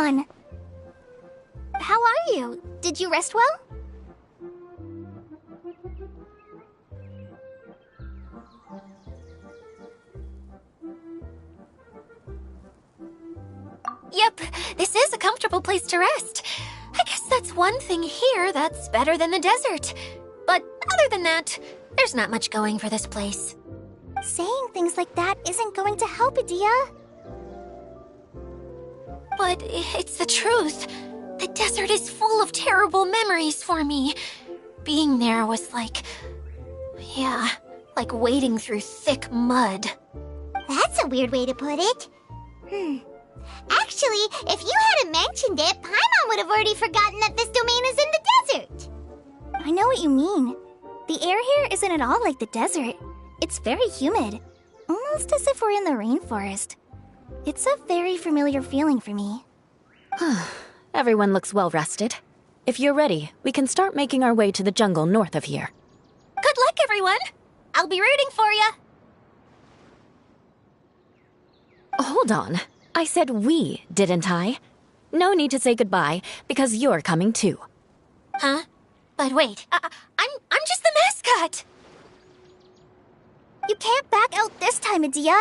on? How are you? Did you rest well? Yep, this is a comfortable place to rest. I guess that's one thing here that's better than the desert. But other than that, there's not much going for this place. Saying things like that isn't going to help, Adia. But it's the truth. The desert is full of terrible memories for me. Being there was like wading through thick mud. That's a weird way to put it. Actually, if you hadn't mentioned it, Paimon would have already forgotten that this domain is in the desert. I know what you mean. The air here isn't at all like the desert. It's very humid, almost as if we're in the rainforest. It's a very familiar feeling for me. Everyone looks well rested. If you're ready, we can start making our way to the jungle north of here. Good luck, everyone! I'll be rooting for you! Hold on. I said we, didn't I? No need to say goodbye, because you're coming too. Huh? But wait, I'm just the mascot! You can't back out this time, Adia.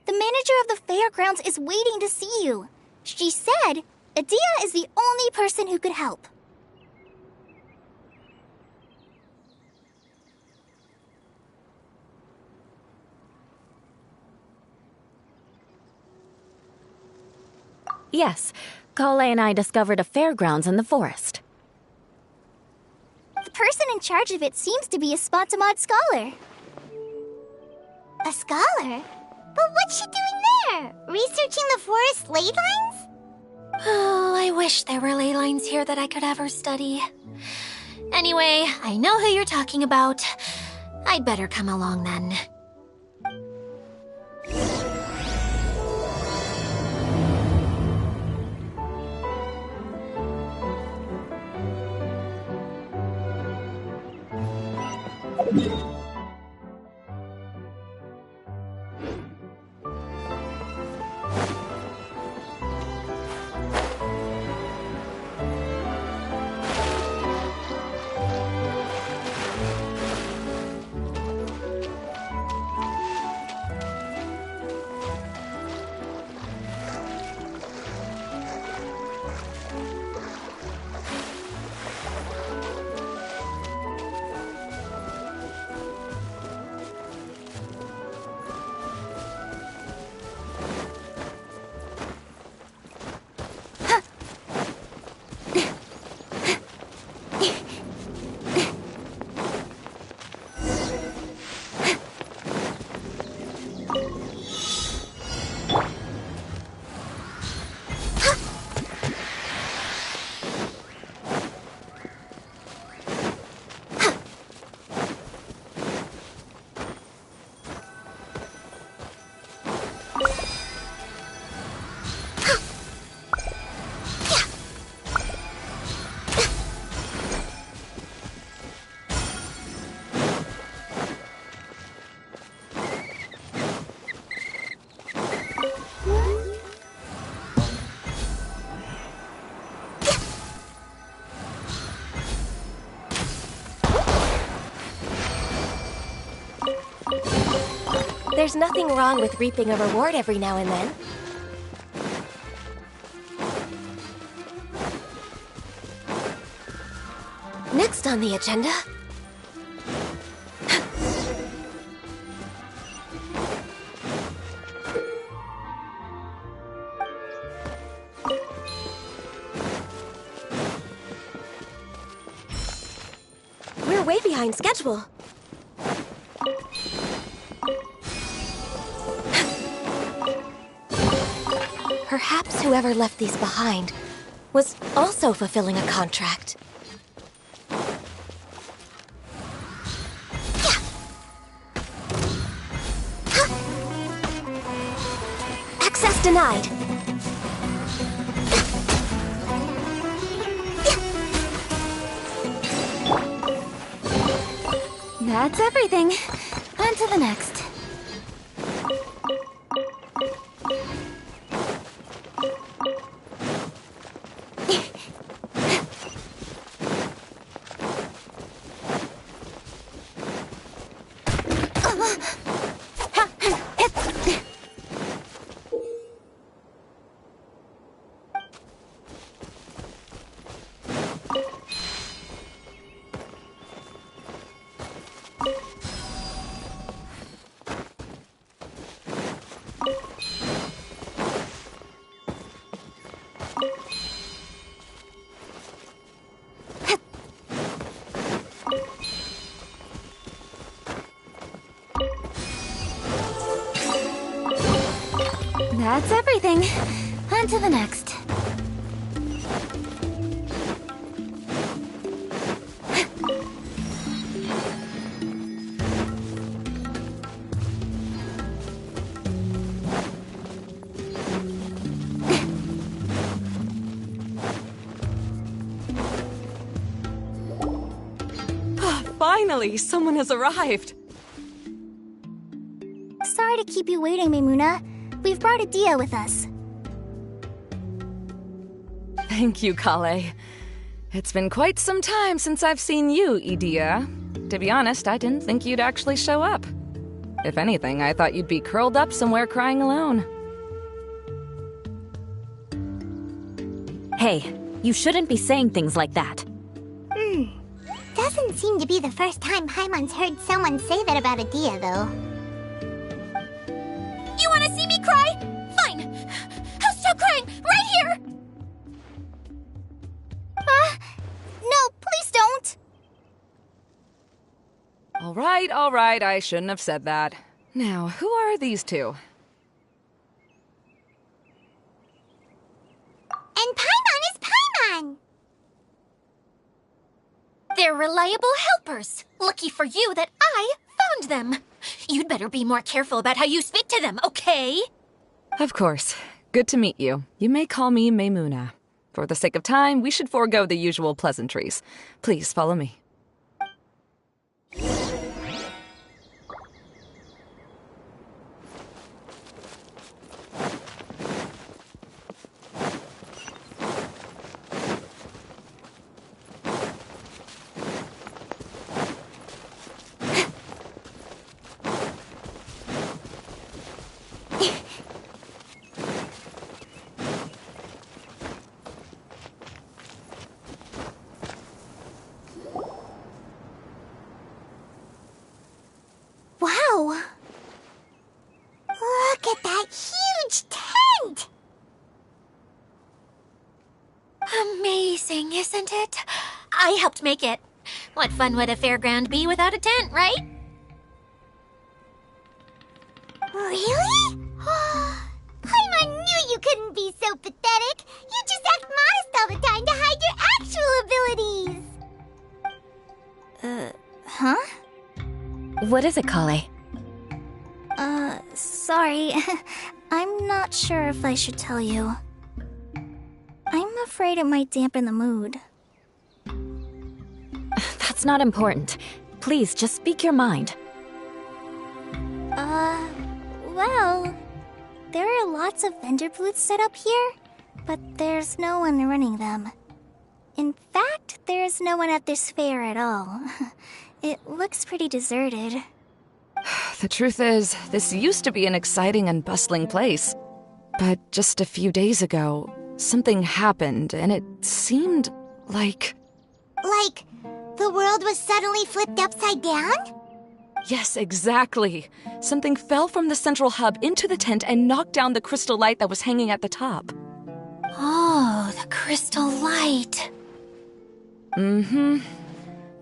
The manager of the fairgrounds is waiting to see you. She said Adia is the only person who could help. Yes, Kale and I discovered a fairgrounds in the forest. The person in charge of it seems to be a Spontamod scholar. A scholar? But what's she doing there? Researching the forest ley lines? Oh, I wish there were ley lines here that I could ever study. Anyway, I know who you're talking about. I'd better come along then. There's nothing wrong with reaping a reward every now and then. Next on the agenda... We're way behind schedule. Perhaps whoever left these behind was also fulfilling a contract. Access denied. That's everything. On to the next. That's everything. On to the next. Finally, someone has arrived. Sorry to keep you waiting, Maimuna. We've brought Adia with us. Thank you, Kale. It's been quite some time since I've seen you, Idia. To be honest, I didn't think you'd actually show up. If anything, I thought you'd be curled up somewhere crying alone. Hey, you shouldn't be saying things like that. Doesn't seem to be the first time Paimon's heard someone say that about Adia, though. You want to see me cry? Fine. I'll stop crying right here. No, please don't! All right, I shouldn't have said that. Now, who are these two? And Paimon is Paimon! They're reliable helpers. Lucky for you that I found them. You'd better be more careful about how you speak to them, okay? Of course. Good to meet you. You may call me Maimuna. For the sake of time, we should forego the usual pleasantries. Please follow me. Wow! Look at that huge tent! Amazing, isn't it? I helped make it. What fun would a fairground be without a tent, right? Really? Paimon knew you couldn't be so pathetic! You just act modest all the time to hide your actual abilities! Huh? What is it, Kale? Sorry. I'm not sure if I should tell you. I'm afraid it might dampen the mood. That's not important. Please, just speak your mind. Well, there are lots of vendor booths set up here, but there's no one running them. In fact, there's no one at this fair at all. It looks pretty deserted. The truth is, this used to be an exciting and bustling place. But just a few days ago, something happened, and it seemed like... Like, the world was suddenly flipped upside down? Yes, exactly. Something fell from the central hub into the tent and knocked down the crystal light that was hanging at the top. Oh, the crystal light.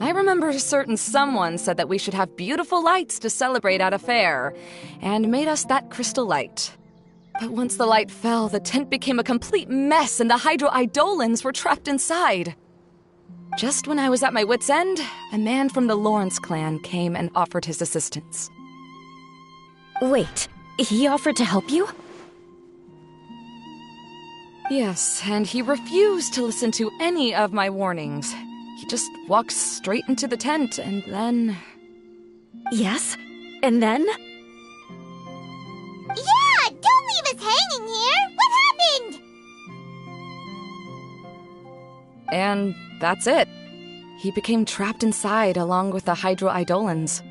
I remember a certain someone said that we should have beautiful lights to celebrate at a fair, and made us that crystal light. But once the light fell, the tent became a complete mess and the Hydro-Eidolons were trapped inside. Just when I was at my wit's end, a man from the Lawrence clan came and offered his assistance. Wait, he offered to help you? Yes, and he refused to listen to any of my warnings. He just walked straight into the tent, and then... Yes? And then? Yeah! Don't leave us hanging here! What happened? And that's it. He became trapped inside along with the Hydro-Eidolons.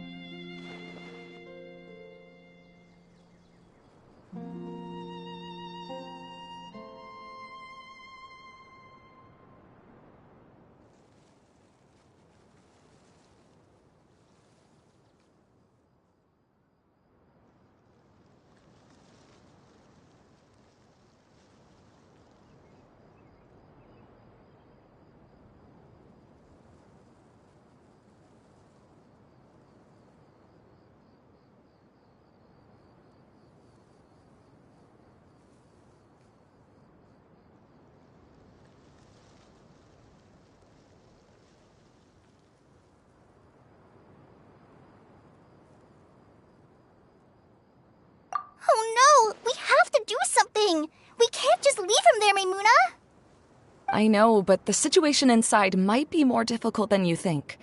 Well, we have to do something. We can't just leave him there, Maimuna. I know, but the situation inside might be more difficult than you think.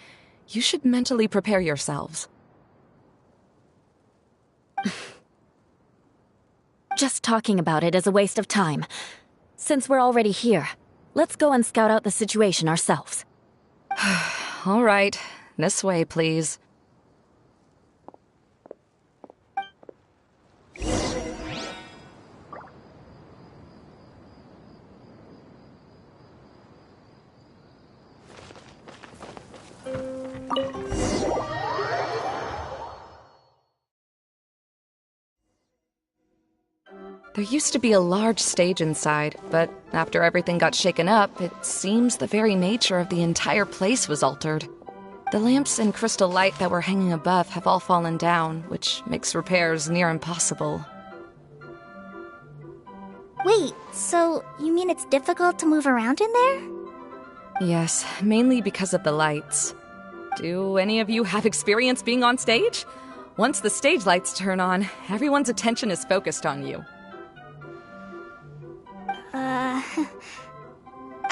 You should mentally prepare yourselves. Just talking about it is a waste of time. Since we're already here, let's go and scout out the situation ourselves. All right, this way, please. There used to be a large stage inside, but after everything got shaken up, it seems the very nature of the entire place was altered. The lamps and crystal light that were hanging above have all fallen down, which makes repairs near impossible. Wait, so you mean it's difficult to move around in there? Yes, mainly because of the lights. Do any of you have experience being on stage? Once the stage lights turn on, everyone's attention is focused on you.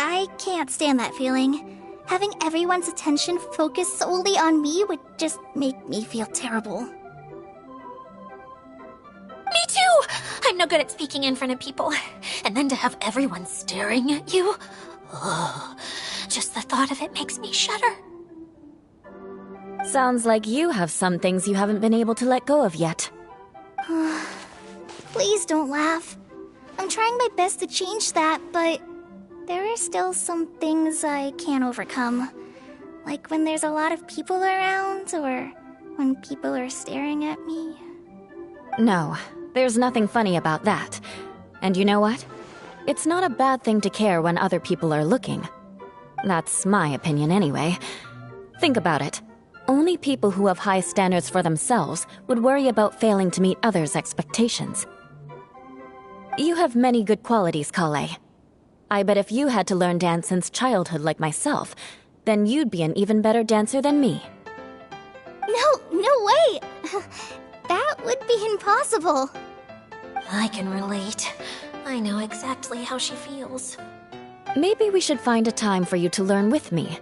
I can't stand that feeling. Having everyone's attention focused solely on me would just make me feel terrible. Me too! I'm no good at speaking in front of people. And then to have everyone staring at you. Ugh. Just the thought of it makes me shudder. Sounds like you have some things you haven't been able to let go of yet. Please don't laugh. I'm trying my best to change that, but there are still some things I can't overcome. Like when there's a lot of people around, or when people are staring at me. No, there's nothing funny about that. And you know what? It's not a bad thing to care when other people are looking. That's my opinion anyway. Think about it. Only people who have high standards for themselves would worry about failing to meet others' expectations. You have many good qualities, Kale. I bet if you had to learn dance since childhood like myself, then you'd be an even better dancer than me. No way! That would be impossible. I can relate. I know exactly how she feels. Maybe we should find a time for you to learn with me.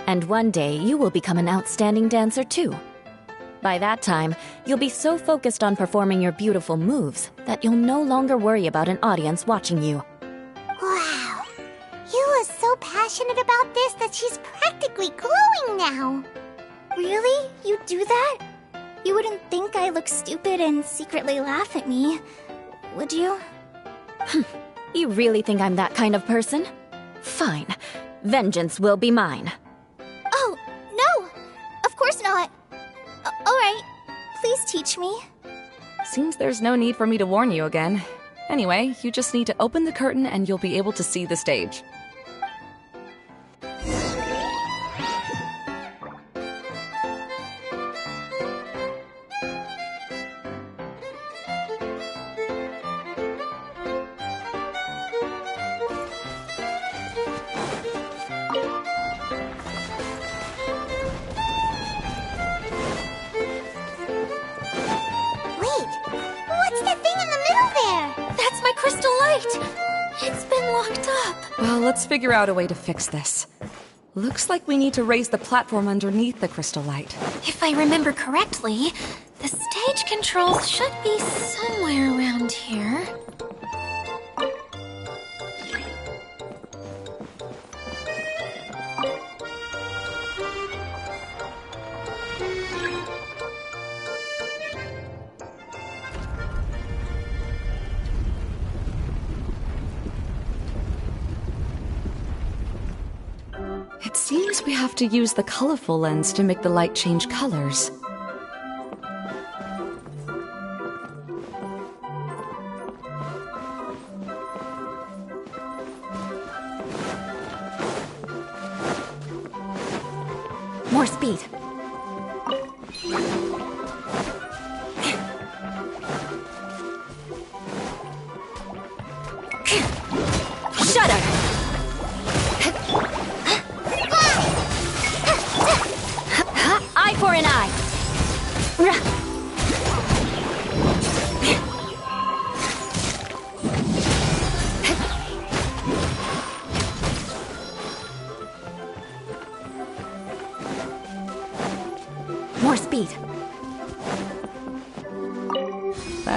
And one day you will become an outstanding dancer too. By that time, you'll be so focused on performing your beautiful moves that you'll no longer worry about an audience watching you. Wow. You are so passionate about this that she's practically glowing now. Really? You do that? You wouldn't think I look stupid and secretly laugh at me, would you? You really think I'm that kind of person? Fine. Vengeance will be mine. Oh, no! Of course not. Alright, please teach me. Seems there's no need for me to warn you again. Anyway, you just need to open the curtain and you'll be able to see the stage. It's been locked up. Well, let's figure out a way to fix this. Looks like we need to raise the platform underneath the crystal light. If I remember correctly, the stage controls should be somewhere around here. It seems we have to use the colorful lens to make the light change colors. More speed. Shudder! Eye for an eye.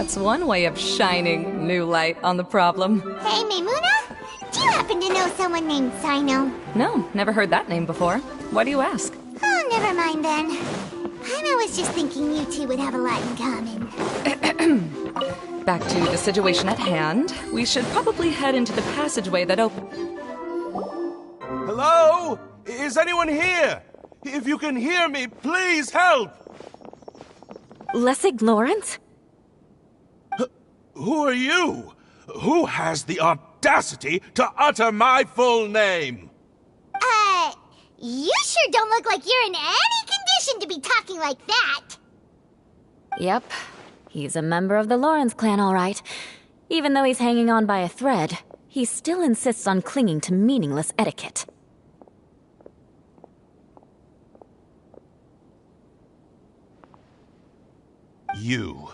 That's one way of shining new light on the problem. Hey, Maimuna? Do you happen to know someone named Sino? No, never heard that name before. Why do you ask? Oh, never mind then. Paimon was just thinking you two would have a lot in common. Back to the situation at hand. We should probably head into the passageway that opens. Hello? Is anyone here? If you can hear me, please help! Lessig Lawrence? Who are you? Who has the audacity to utter my full name? You sure don't look like you're in any condition to be talking like that. Yep. He's a member of the Lawrence clan, all right. Even though he's hanging on by a thread, he still insists on clinging to meaningless etiquette. You.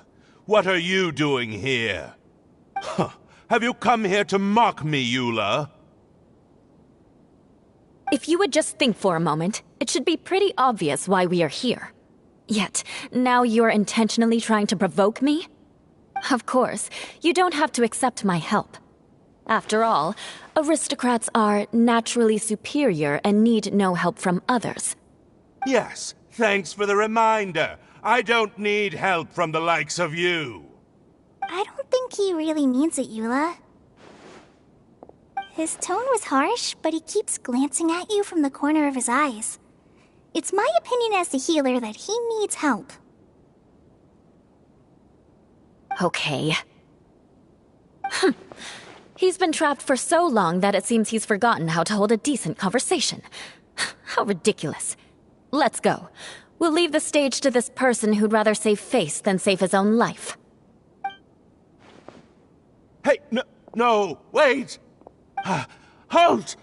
What are you doing here? Huh. Have you come here to mock me, Eula? If you would just think for a moment, it should be pretty obvious why we are here. Yet, now you're intentionally trying to provoke me? Of course, you don't have to accept my help. After all, aristocrats are naturally superior and need no help from others. Yes, thanks for the reminder. I don't need help from the likes of you. I don't think he really means it, Eula. His tone was harsh, but he keeps glancing at you from the corner of his eyes. It's my opinion as the healer that he needs help. Okay. He's been trapped for so long that it seems he's forgotten how to hold a decent conversation. How ridiculous. Let's go. We'll leave the stage to this person who'd rather save face than save his own life. Hey, no, wait! Halt!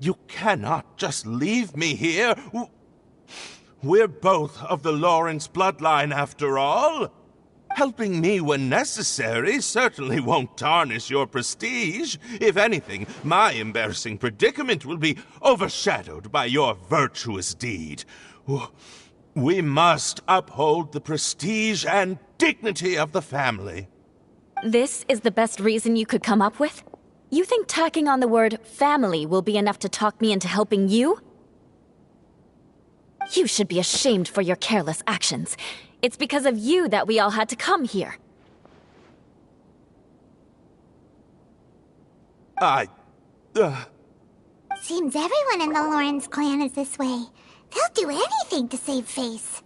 You cannot just leave me here. We're both of the Lawrence bloodline, after all. Helping me when necessary certainly won't tarnish your prestige. If anything, my embarrassing predicament will be overshadowed by your virtuous deed. We must uphold the prestige and dignity of the family. This is the best reason you could come up with? You think tacking on the word family will be enough to talk me into helping you? You should be ashamed for your careless actions. It's because of you that we all had to come here. Seems everyone in the Lawrence clan is this way. They'll do anything to save face.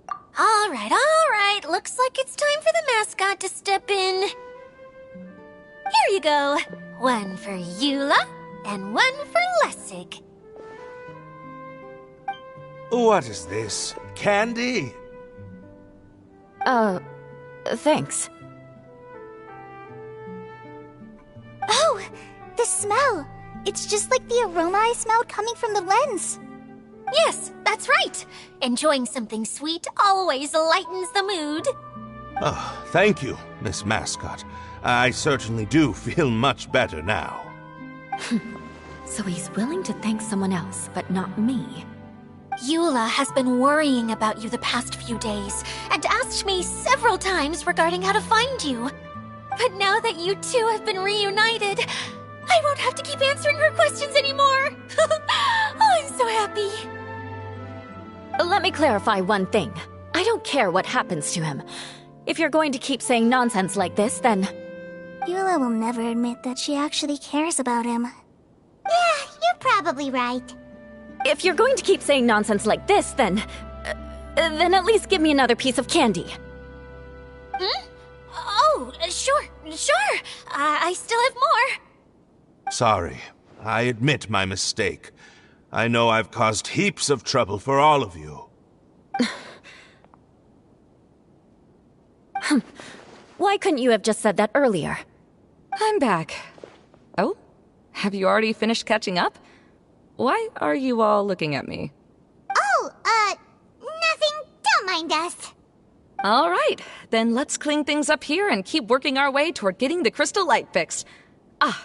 All right. Looks like it's time for the mascot to step in. Here you go. One for Eula, and one for Lessig. What is this? Candy? Thanks. Oh, the smell. It's just like the aroma I smelled coming from the lens. Yes, that's right. Enjoying something sweet always lightens the mood. Oh, thank you, Miss Mascot. I certainly do feel much better now. So he's willing to thank someone else, but not me. Eula has been worrying about you the past few days and asked me several times regarding how to find you. But now that you two have been reunited, I won't have to keep answering her questions anymore. Oh, I'm so happy. Let me clarify one thing. I don't care what happens to him. If you're going to keep saying nonsense like this, then... Eula will never admit that she actually cares about him. Yeah, you're probably right. If you're going to keep saying nonsense like this, then at least give me another piece of candy. Oh, sure. I still have more. Sorry. I admit my mistake. I know I've caused heaps of trouble for all of you. Why couldn't you have just said that earlier? I'm back. Oh? Have you already finished catching up? Why are you all looking at me? Oh, nothing. Don't mind us. All right, then let's clean things up here and keep working our way toward getting the crystal light fixed.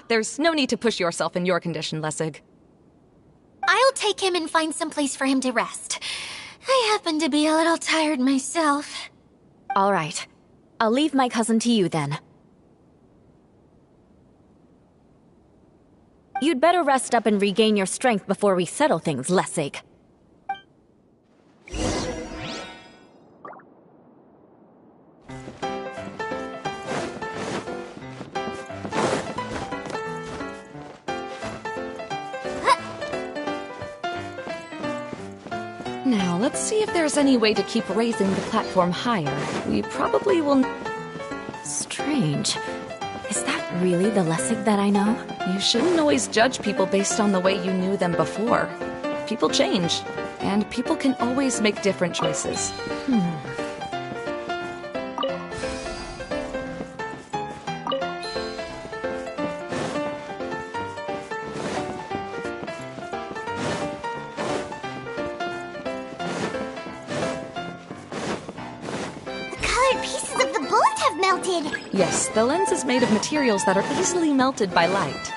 There's no need to push yourself in your condition, Lessig. I'll take him and find some place for him to rest. I happen to be a little tired myself. All right. I'll leave my cousin to you then. You'd better rest up and regain your strength before we settle things, Lessig. Now, let's see if there's any way to keep raising the platform higher. We probably will... Strange. Is that really the Lessig that I know? You shouldn't always judge people based on the way you knew them before. People change, and people can always make different choices. Yes, the lens is made of materials that are easily melted by light.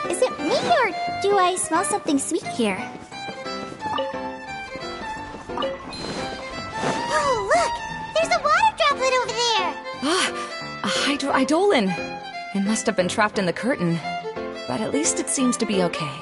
Is it me, or do I smell something sweet here? Oh, look! There's a water droplet over there! Ah, a hydroidolin. It must have been trapped in the curtain. But at least it seems to be okay.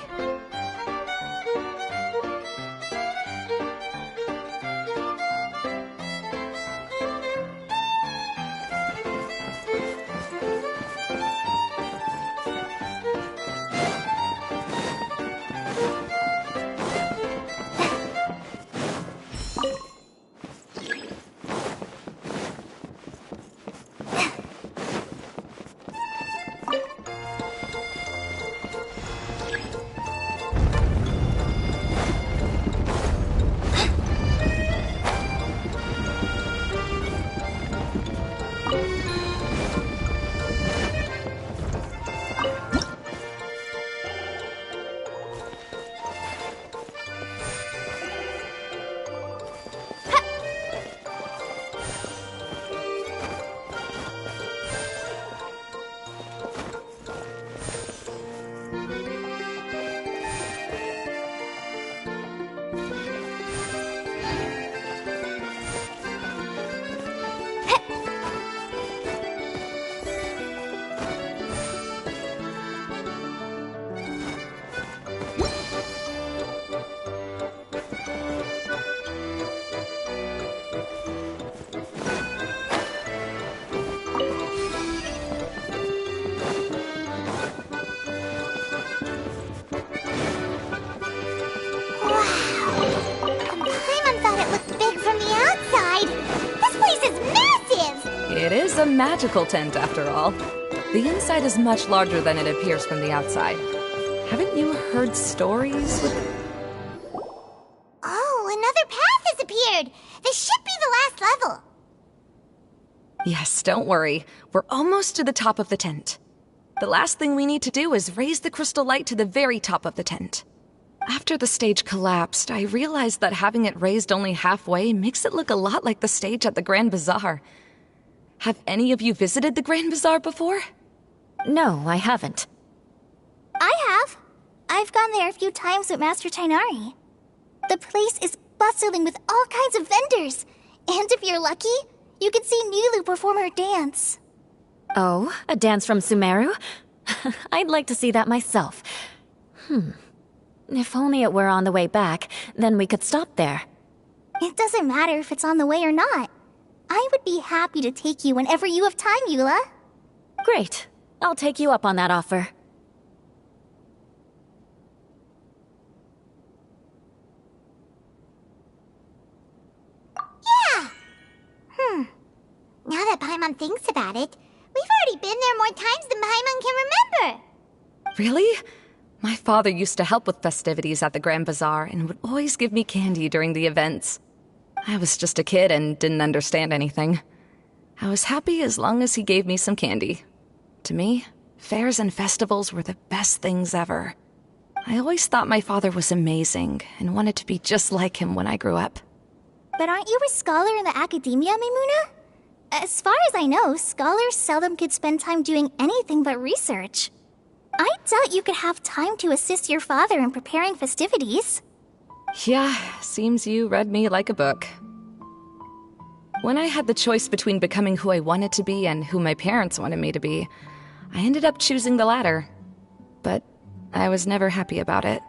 It is a magical tent, after all. The inside is much larger than it appears from the outside. Haven't you heard stories with... Oh, another path has appeared! This should be the last level! Yes, don't worry. We're almost to the top of the tent. The last thing we need to do is raise the crystal light to the very top of the tent. After the stage collapsed, I realized that having it raised only halfway makes it look a lot like the stage at the Grand Bazaar. Have any of you visited the Grand Bazaar before? No, I haven't. I have. I've gone there a few times with Master Tainari. The place is bustling with all kinds of vendors. And if you're lucky, you can see Nilu perform her dance. Oh, a dance from Sumeru? I'd like to see that myself. If only it were on the way back, then we could stop there. It doesn't matter if it's on the way or not. I would be happy to take you whenever you have time, Eula. Great. I'll take you up on that offer. Yeah! Now that Paimon thinks about it, we've already been there more times than Paimon can remember. Really? My father used to help with festivities at the Grand Bazaar and would always give me candy during the events. I was just a kid and didn't understand anything. I was happy as long as he gave me some candy. To me, fairs and festivals were the best things ever. I always thought my father was amazing and wanted to be just like him when I grew up. But aren't you a scholar in the academia, Maimuna? As far as I know, scholars seldom could spend time doing anything but research. I doubt you could have time to assist your father in preparing festivities. Yeah, seems you read me like a book. When I had the choice between becoming who I wanted to be and who my parents wanted me to be, I ended up choosing the latter. But I was never happy about it.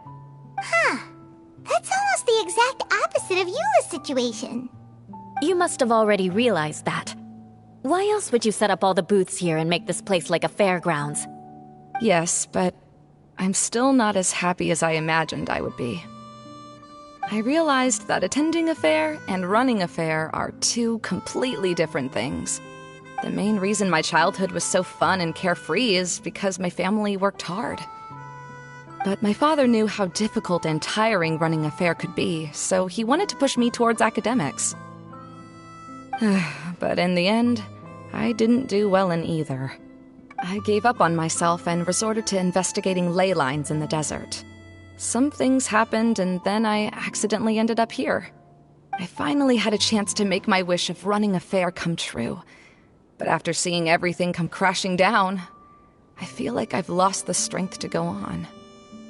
That's almost the exact opposite of Eula's situation. You must have already realized that. Why else would you set up all the booths here and make this place like a fairgrounds? Yes, but I'm still not as happy as I imagined I would be. I realized that attending a fair and running a fair are two completely different things. The main reason my childhood was so fun and carefree is because my family worked hard. But my father knew how difficult and tiring running a fair could be, so he wanted to push me towards academics. But in the end, I didn't do well in either. I gave up on myself and resorted to investigating ley lines in the desert. Some things happened, and then I accidentally ended up here. I finally had a chance to make my wish of running a fair come true. But after seeing everything come crashing down, I feel like I've lost the strength to go on.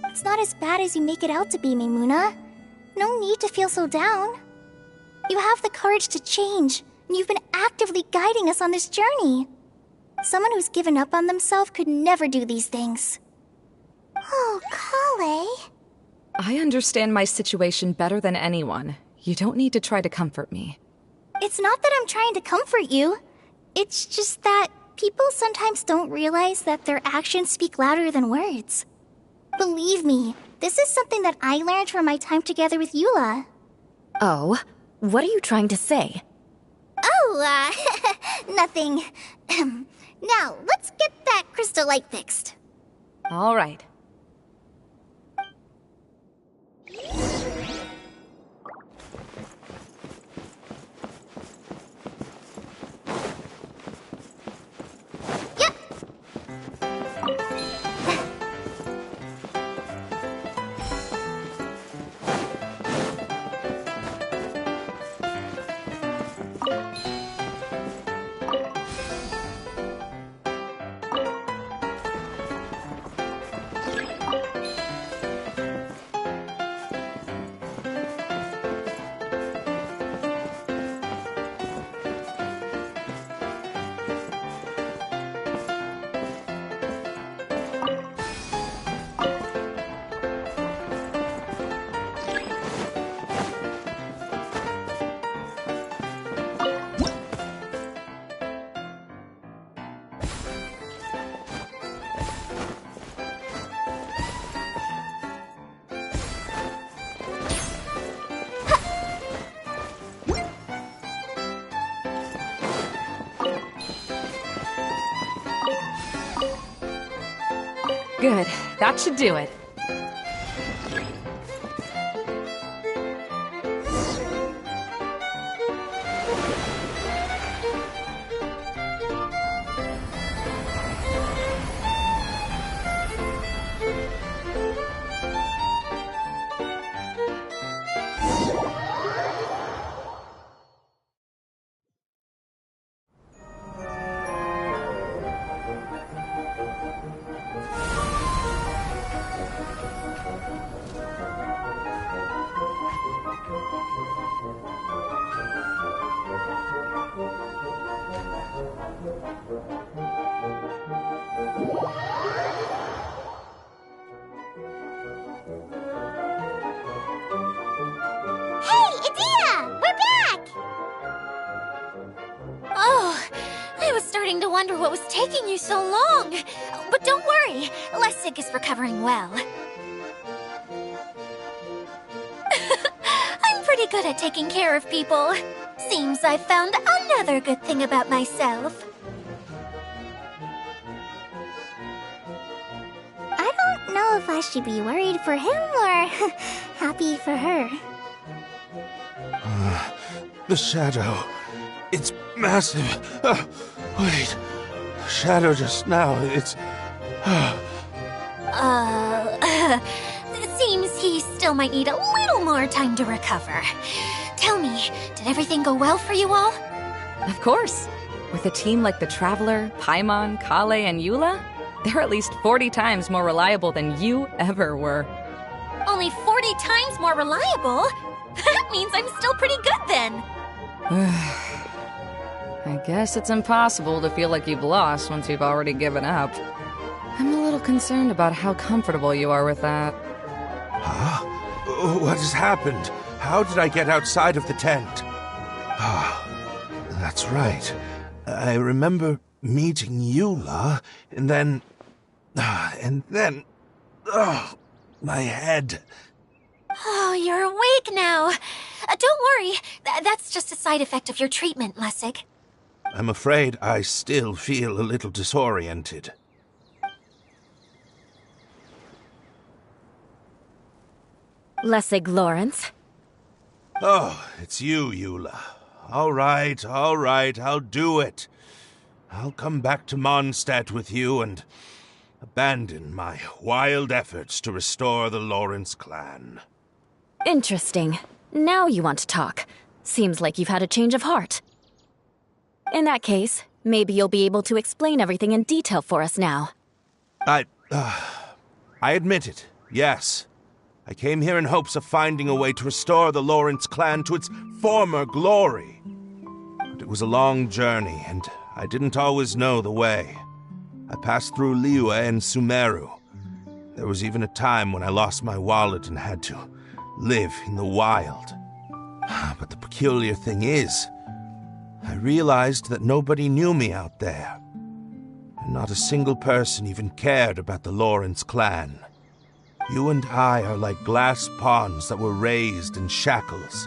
It's not as bad as you make it out to be, Maimuna. No need to feel so down. You have the courage to change, and you've been actively guiding us on this journey. Someone who's given up on themselves could never do these things. Oh, Kale. I understand my situation better than anyone. You don't need to try to comfort me. It's not that I'm trying to comfort you. It's just that people sometimes don't realize that their actions speak louder than words. Believe me, this is something that I learned from my time together with Eula. Oh? What are you trying to say? Oh, nothing. Now, let's get that crystal light fixed. All right. Yep. Good. That should do it. Hey, Adia! We're back! Oh, I was starting to wonder what was taking you so long. But don't worry, Lessig is recovering well. I'm pretty good at taking care of people. Seems I've found another good thing about myself. I don't know if I should be worried for him or happy for her. The shadow. It's massive. Wait. Shadow just now. It's... It seems he still might need a little more time to recover. Tell me, did everything go well for you all? Of course. With a team like the Traveler, Paimon, Kale, and Eula, they're at least 40 times more reliable than you ever were. Only 40 times more reliable? That means I'm still pretty good then. I guess it's impossible to feel like you've lost once you've already given up. I'm a little concerned about how comfortable you are with that. Huh? What has happened? How did I get outside of the tent? Ah, that's right. I remember meeting Eula, and then... Oh, my head. Oh, you're awake now. Don't worry. That's just a side effect of your treatment, Lessig. I'm afraid I still feel a little disoriented. Lessig Lawrence. Oh, it's you, Eula. All right, I'll do it. I'll come back to Mondstadt with you and abandon my wild efforts to restore the Lawrence clan. Interesting. Now you want to talk. Seems like you've had a change of heart. In that case, maybe you'll be able to explain everything in detail for us now. I admit it, yes. I came here in hopes of finding a way to restore the Lawrence clan to its former glory. But it was a long journey, and I didn't always know the way. I passed through Liyue and Sumeru. There was even a time when I lost my wallet and had to live in the wild. But the peculiar thing is, I realized that nobody knew me out there. And not a single person even cared about the Lawrence clan. You and I are like glass pawns that were raised in shackles.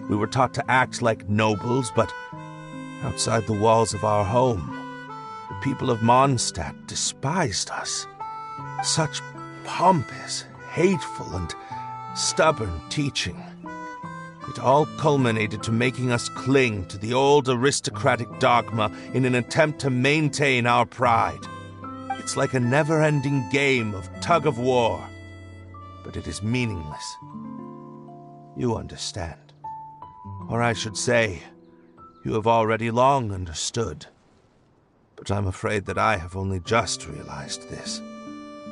We were taught to act like nobles, but outside the walls of our home, the people of Mondstadt despised us. Such pompous, hateful, and stubborn teaching. It all culminated to making us cling to the old aristocratic dogma in an attempt to maintain our pride. It's like a never-ending game of tug-of-war, but it is meaningless. You understand. Or I should say, you have already long understood. But I'm afraid that I have only just realized this.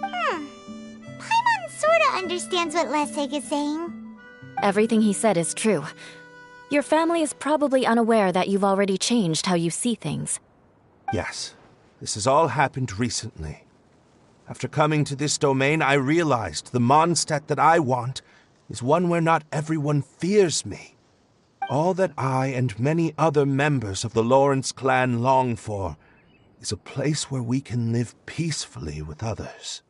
Paimon sorta understands what Lessig is saying. Everything he said is true. Your family is probably unaware that you've already changed how you see things. Yes, this has all happened recently. After coming to this domain, I realized the Mondstadt that I want is one where not everyone fears me. All that I and many other members of the Lawrence clan long for is a place where we can live peacefully with others.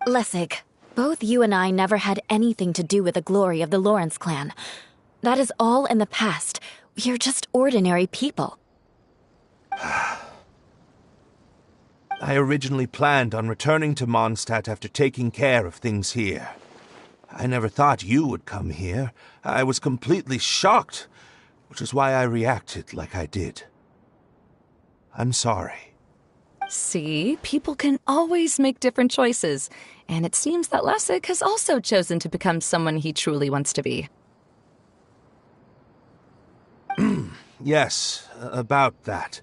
Lessig, both you and I never had anything to do with the glory of the Lawrence clan. That is all in the past. We are just ordinary people. I originally planned on returning to Mondstadt after taking care of things here. I never thought you would come here. I was completely shocked, which is why I reacted like I did. I'm sorry. See, people can always make different choices, and it seems that Lessig has also chosen to become someone he truly wants to be. Yes, about that.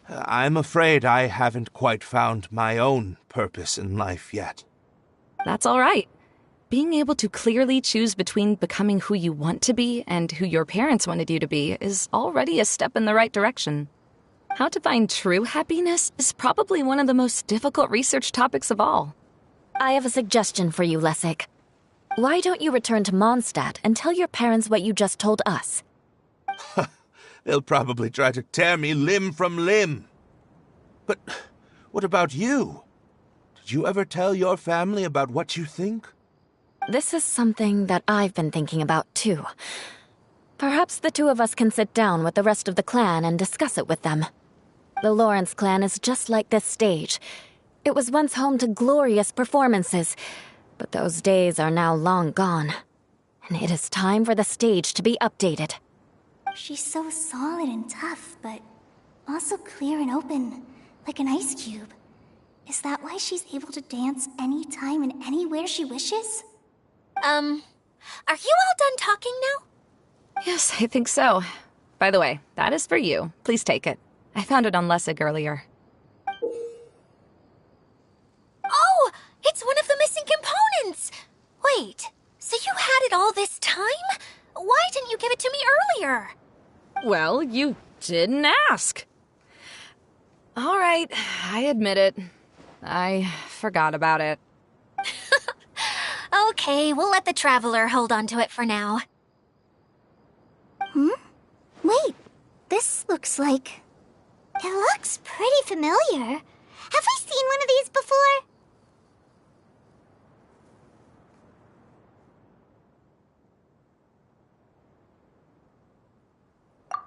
I'm afraid I haven't quite found my own purpose in life yet. That's all right. Being able to clearly choose between becoming who you want to be and who your parents wanted you to be is already a step in the right direction. How to find true happiness is probably one of the most difficult research topics of all. I have a suggestion for you, Lessig. Why don't you return to Mondstadt and tell your parents what you just told us? They'll probably try to tear me limb from limb. But what about you? Did you ever tell your family about what you think? This is something that I've been thinking about, too. Perhaps the two of us can sit down with the rest of the clan and discuss it with them. The Lawrence clan is just like this stage. It was once home to glorious performances, but those days are now long gone. And it is time for the stage to be updated. She's so solid and tough, but also clear and open, like an ice cube. Is that why she's able to dance anytime and anywhere she wishes? Are you all done talking now? Yes, I think so. By the way, that is for you. Please take it. I found it on Lessig earlier. Oh, it's one of the missing components! Wait, so you had it all this time? Why didn't you give it to me earlier? Well, you didn't ask. All right, I admit it. I forgot about it. Okay, we'll let the Traveler hold on to it for now. Wait, this looks like... It looks pretty familiar. Have we seen one of these before?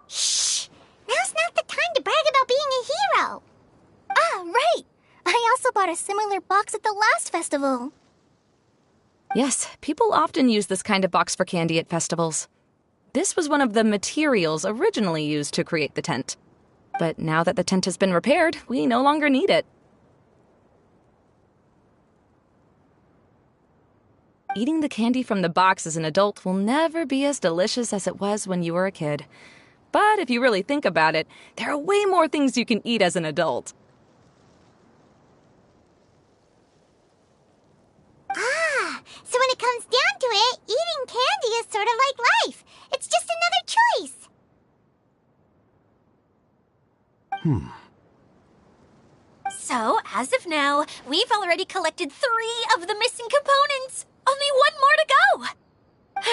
Shh! Now's not the time to brag about being a hero! Ah, right! I also bought a similar box at the last festival. Yes, people often use this kind of box for candy at festivals. This was one of the materials originally used to create the tent. But now that the tent has been repaired, we no longer need it. Eating the candy from the box as an adult will never be as delicious as it was when you were a kid. But if you really think about it, there are way more things you can eat as an adult. So when it comes down to it, eating candy is sort of like life. It's just another choice. So, as of now, we've already collected 3 of the missing components. Only 1 more to go.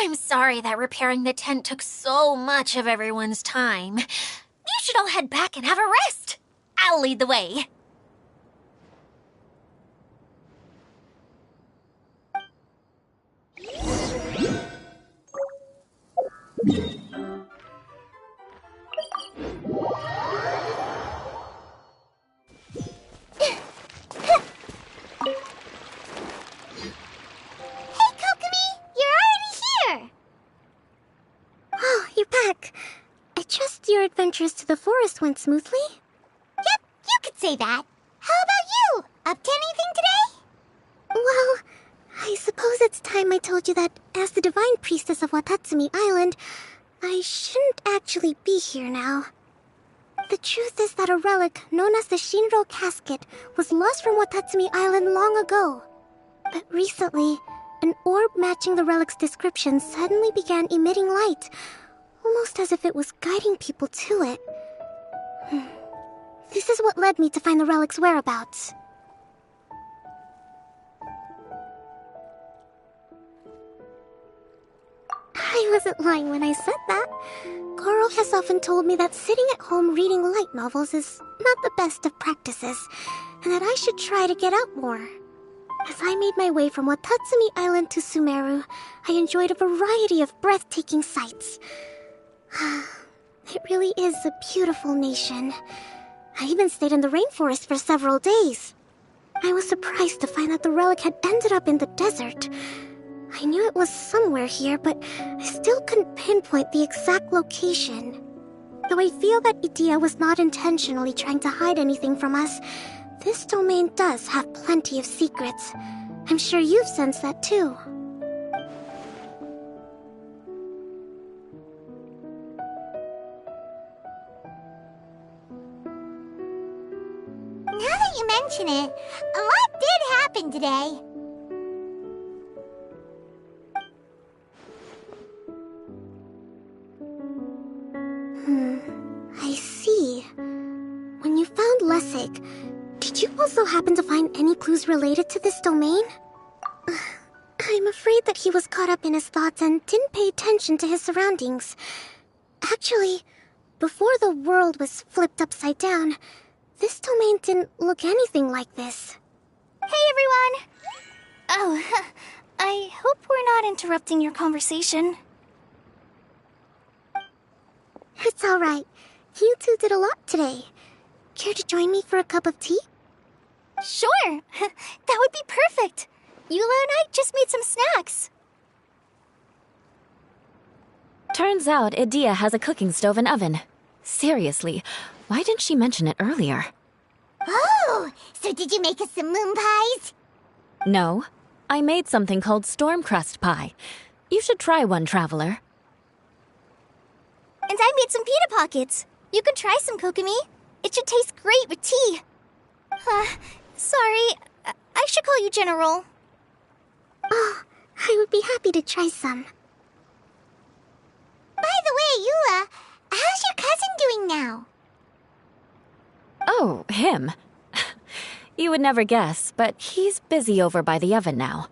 I'm sorry that repairing the tent took so much of everyone's time. You should all head back and have a rest. I'll lead the way. Your adventures to the forest went smoothly? Yep, you could say that. How about you? Up to anything today? Well, I suppose it's time I told you that as the divine priestess of Watatsumi Island, I shouldn't actually be here now. The truth is that a relic known as the Shinro Casket was lost from Watatsumi Island long ago. But recently, an orb matching the relic's description suddenly began emitting light, almost as if it was guiding people to it. This is what led me to find the relic's whereabouts. I wasn't lying when I said that. Goro has often told me that sitting at home reading light novels is not the best of practices, and that I should try to get out more. As I made my way from Watatsumi Island to Sumeru, I enjoyed a variety of breathtaking sights. It really is a beautiful nation. I even stayed in the rainforest for several days. I was surprised to find that the relic had ended up in the desert. I knew it was somewhere here, but I still couldn't pinpoint the exact location. Though I feel that Idia was not intentionally trying to hide anything from us, this domain does have plenty of secrets. I'm sure you've sensed that too. Now that you mention it, a lot did happen today. I see. When you found Lessig, did you also happen to find any clues related to this domain? I'm afraid that he was caught up in his thoughts and didn't pay attention to his surroundings. Actually, before the world was flipped upside down, this domain didn't look anything like this. Hey, everyone! Oh, I hope we're not interrupting your conversation. It's all right. You two did a lot today. Care to join me for a cup of tea? Sure! That would be perfect! Eula and I just made some snacks. Turns out Idia has a cooking stove and oven. Seriously, why didn't she mention it earlier? Oh! So did you make us some moon pies? No, I made something called storm crust pie. You should try one, Traveler. And I made some pita pockets. You can try some, Kokomi. It should taste great with tea. Sorry, I should call you General. Oh, I would be happy to try some. By the way, Eula, how's your cousin doing now? Oh, him. You would never guess, but he's busy over by the oven now.